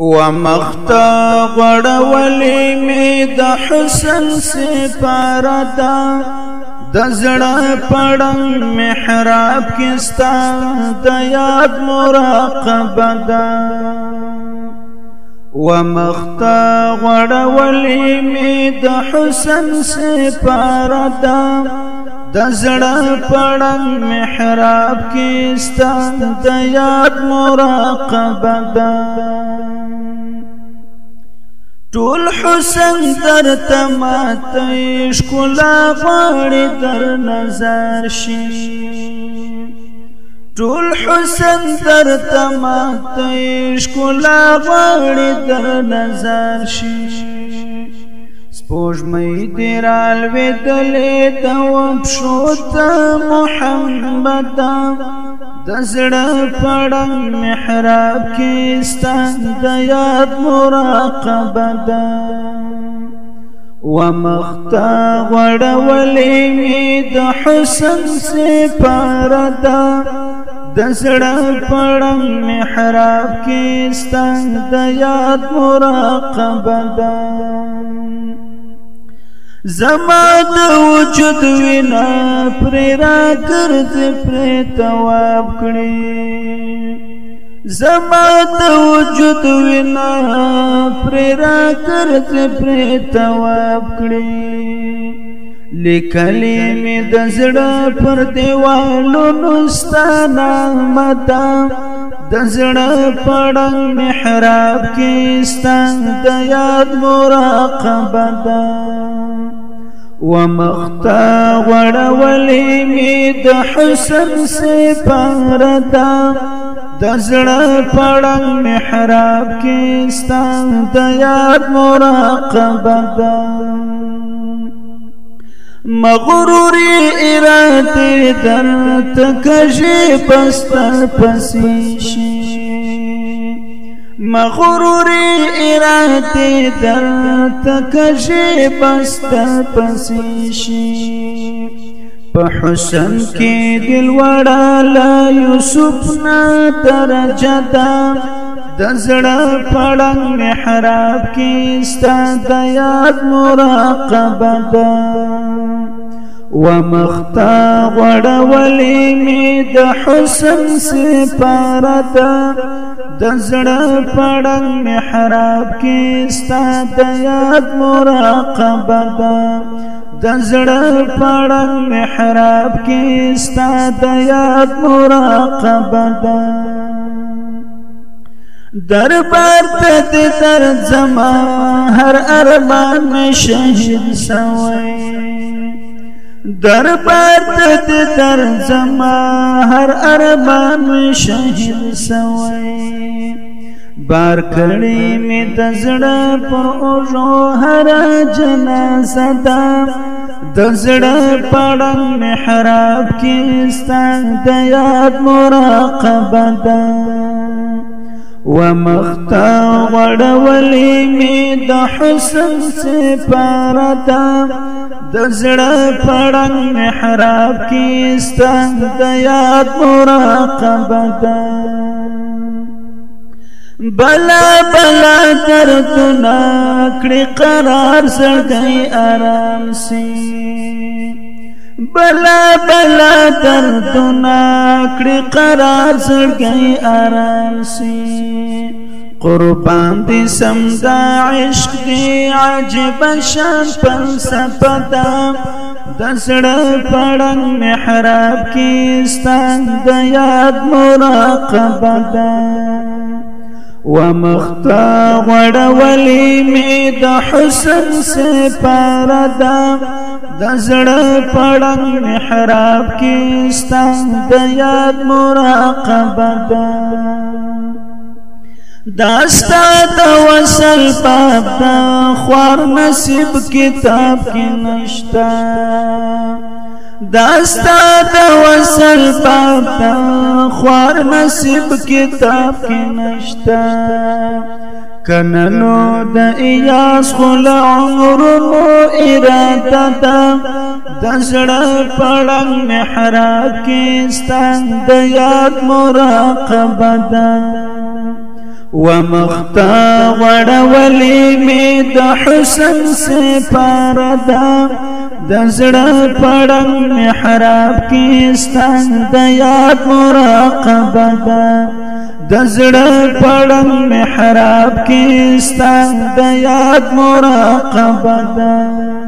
ومختا غړولې مې د حسن سپاره ده د زړه پړنګ محراب کې ستا د یاد مراقبه ده ومختا غړولې مې د حسن سپاره ده د زړه پړنګ محراب کې ستا د یاد مراقبه ده ټول حسن در تماته ښکلا غواړي در نظر شي ټول حسن در تماته ښکلا غواړي در نظر شي سپوږمۍ دې رالوېدلې د وپښو ته محمده د زړه پړنګ محراب کې ستا د یاد مراقبه ده ومختا غړولې مې د حسن سپاره ده د زړه پړنګ محراب کې ستا د یاد مراقبه ده زما د وجود وینا پرې راګرځي پرې تواب کړي زما د وجود وینا پرې راګرځي پرې تواب کړي لیکلې مې د زړه پر دیوالونو ستا نامه ده د زړه پړنګ محراب کې ستا د یاد مراقبه ده ومختا غړولې مې د حسن سپاره ده د زړه پړنګ محراب کې ستا د یاد مراقبه ده مغروري ارادې درته کږې بستر پسې شي مغروري ارادې درته کږې بستر پسې شي په حسن کې دل وړه لا یوسف نه درجه ده د زړه پړنګ محراب کې ستا د یاد مراقبه ده ومختا غړولې مې د حسن سپاره ده د زړه پړنګ محراب کې ستا د یاد مراقبه ده د زړه پړنګ محراب کې ستا د یاد مراقبه ده دربار ته دې درځما هر ارمان مې شهید سوی دربار ته دې درځما هر ارمان مې شهید سوی بار کړي مې د زړه پر اوږو هر جنازه ده د زړه پړنګ محراب کې ستا د یاد مراقبه ده ومختا غړولې مې د حسن سپاره ده د زړه پړنګ محراب کې ستا د یاد مراقبه ده بلا بلا دردونه کړي قرار زړګی آرام سي بلا بلا دردونه کړي قرار زړګی آرام سي قربان دي سم دا عشق دی عجب شان فلسفه ده د زړه پړنګ محراب کې ستا د یاد مراقبه ده ومختا غړولې مې د حسن سپاره ده د زړه پړنګ محراب کې ستا د یاد مراقبه ده داستا د وصل باب دا خوار نصیب کتاب کې نشتا داستا د وصل باب دا خوار نصیب کتاب کې نشتا کننو د ایاس خل عمرونو اراده ده د زړه پړنګ محراب کې ستا د یاد مراقبه ده ومختا غړولې مې د حسن سے پردا د زړه پړنګ محراب کې ستان د یاد مراقبه ده د زړه پړنګ محراب کې ستان د یاد مراقبه ده